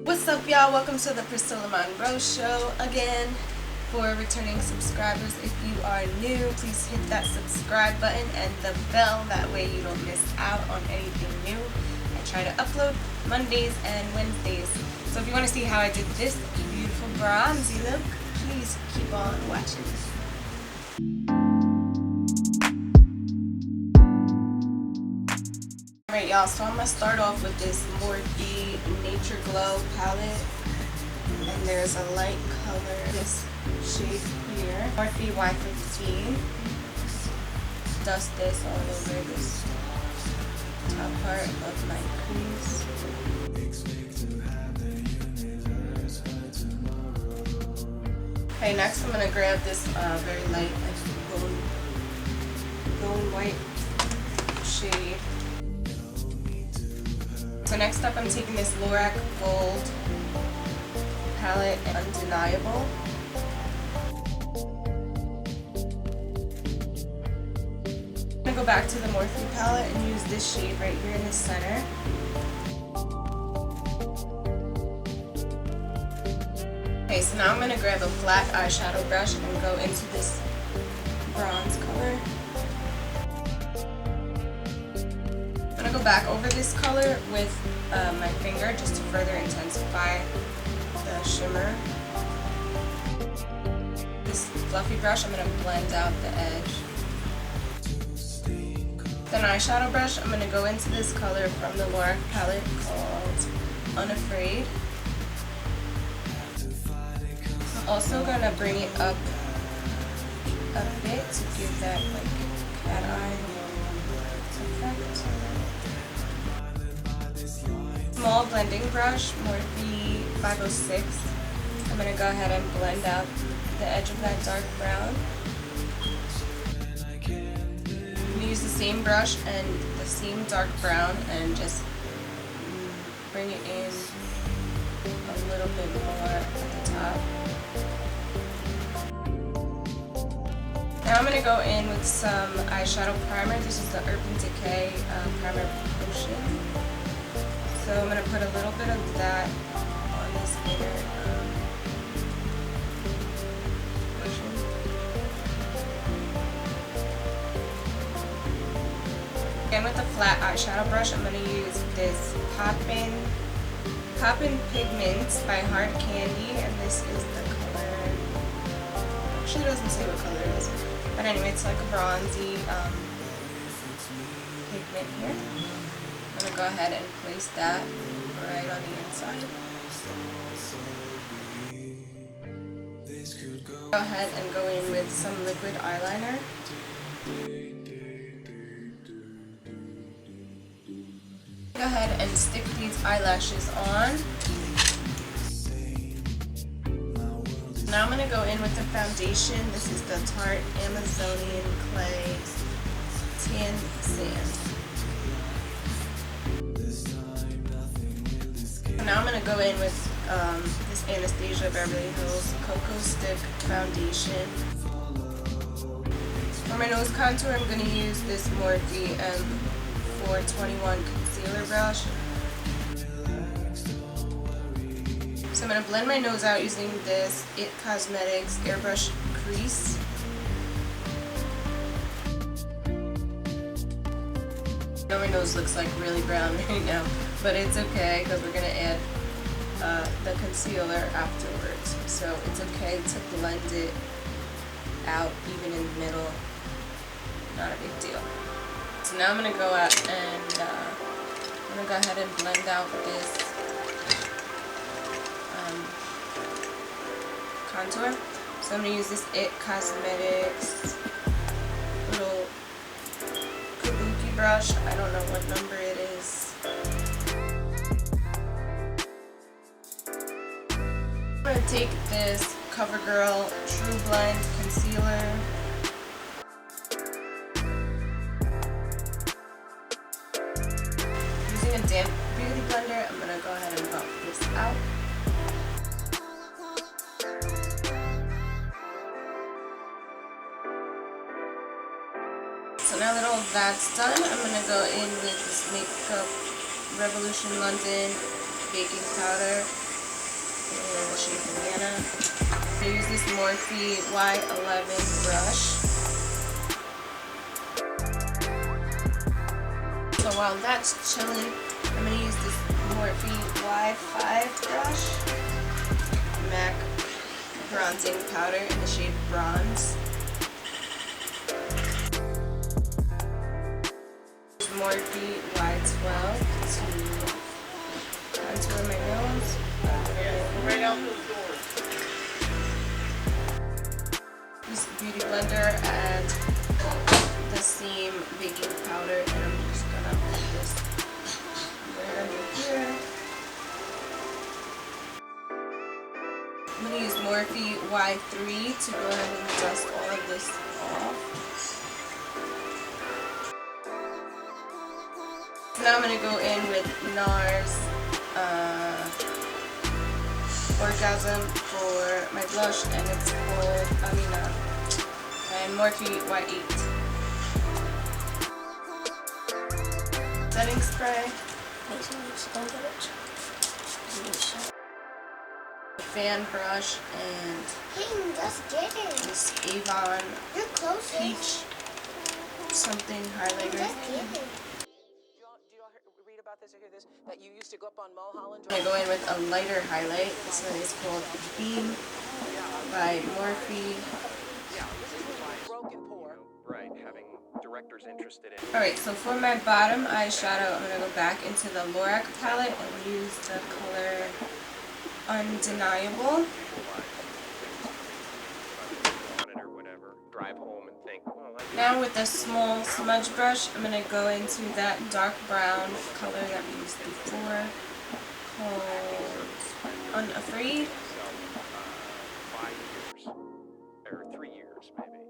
What's up, y'all? Welcome to the Priscilla Monroe show again. For returning subscribers, if you are new, please hit that subscribe button and the bell. That way you don't miss out on anything new. I try to upload Mondays and Wednesdays. So if you want to see how I did this beautiful bronzy look, please keep on watching. Alright, y'all, so I'm going to start off with this Morphe Nature Glow palette. And there's a light color, this shade here, Morphe Y15. Dust this all over this top part of my crease. Okay, next I'm going to grab this very light gold white shade. So next up I'm taking this Lorac Gold palette, Undeniable. I'm going to go back to the Morphe palette and use this shade right here in the center. Okay, so now I'm going to grab a flat eyeshadow brush and go into this bronze color. I'm going to go back over this color with my finger just to further intensify the shimmer. This fluffy brush, I'm going to blend out the edge. Then eyeshadow brush, I'm going to go into this color from the Lorac palette called Unafraid. I'm also going to bring it up a bit to give that like cat eye effect. Small blending brush, Morphe 506. I'm going to go ahead and blend out the edge of that dark brown. I'm going to use the same brush and the same dark brown and just bring it in a little bit more at the top. Now I'm going to go in with some eyeshadow primer. This is the Urban Decay Primer Potion. So I'm going to put a little bit of that on this inner portion. Again, with the flat eyeshadow brush, I'm going to use this Poppin' Pigments by Hard Candy, and this is the color. Actually, it doesn't say what color it is, but anyway, it's like a bronzy pigment here. I'm going to go ahead and place that right on the inside. Go ahead and go in with some liquid eyeliner. Go ahead and stick these eyelashes on. Now I'm going to go in with the foundation. This is the Tarte Amazonian Clay Tan Sand. Now I'm going to go in with this Anastasia Beverly Hills Cocoa Stick Foundation. For my nose contour, I'm going to use this Morphe M421 Concealer Brush. So I'm going to blend my nose out using this It Cosmetics Airbrush Crease. I know my nose looks like really brown right now, but it's okay because we're going to add the concealer afterwards. So it's okay to blend it out even in the middle. Not a big deal. So now I'm going to go out and I'm going to go ahead and blend out this contour. So I'm going to use this It Cosmetics little kabuki brush. I don't know what number it is. I'm going to take this CoverGirl True Blend Concealer. Using a damp beauty blender, I'm going to go ahead and buff this out. So now that all that's done, I'm going to go in with this makeup Revolution London baking powder in the shade Banana. I use this Morphe Y11 brush. So while that's chilling, I'm going to use this Morphe Y5 brush, MAC bronzing powder in the shade Bronze. Morphe Y12 to contour my nose. Right out those doors. This beauty blender and the same baking powder, and I'm just gonna put this right under here. I'm gonna use Morphe Y3 to go ahead and dust all of this off. Now I'm going to go in with NARS Orgasm for my blush, and it's called Amina, and Morphe Y8. Setting spray. Fan brush and this Avon Peach something highlighter. This or hear this, that you used to go up on Mulholland. I'm going to go in with a lighter highlight. This one is called Beam by Morphe. Yeah, this is broken pour. Right, having directors interested in. Alright, so for my bottom eyeshadow, I'm going to go back into the Lorac palette and use the color Undeniable. Drive home and think, well, Now with a small smudge brush, I'm going to go into that dark brown color that we used before, called Unafraid. 5 years, or 3 years maybe.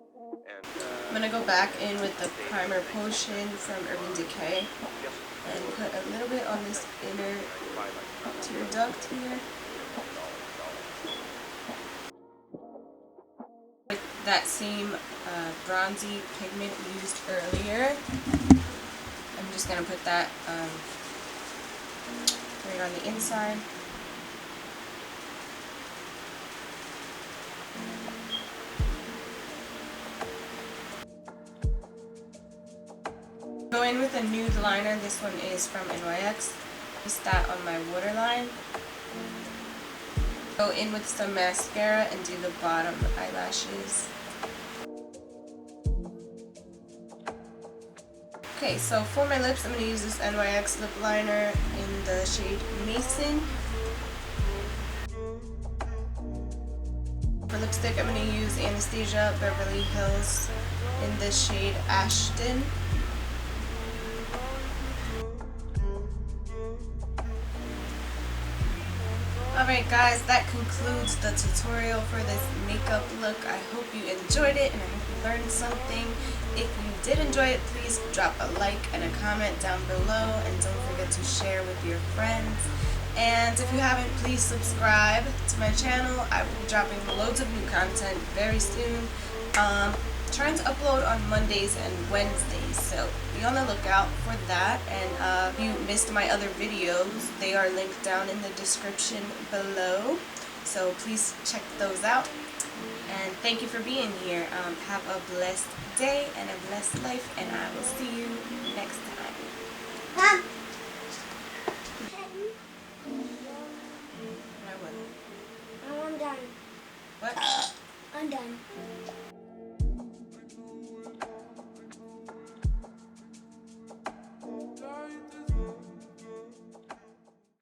And I'm going to go back in with the primer potion from Urban Decay and put a little bit on this inner tear duct here. With that same bronzy pigment used earlier, I'm just going to put that right on the inside. Go in with a nude liner. This one is from NYX. Just that on my waterline. Go in with some mascara and do the bottom eyelashes. Okay, so for my lips, I'm going to use this NYX lip liner in the shade Mason. For lipstick, I'm going to use Anastasia Beverly Hills in the shade Ashton. Alright guys, that concludes the tutorial for this makeup look. I hope you enjoyed it and I hope you learned something. If you did enjoy it, please drop a like and a comment down below, and don't forget to share with your friends. And if you haven't, please subscribe to my channel. I will be dropping loads of new content very soon. Trying to upload on Mondays and Wednesdays, so be on the lookout for that. And if you missed my other videos, they are linked down in the description below, so please check those out. And thank you for being here. Have a blessed day and a blessed life, and I will see you next time. Mom. I will. I'm done. What? I'm done.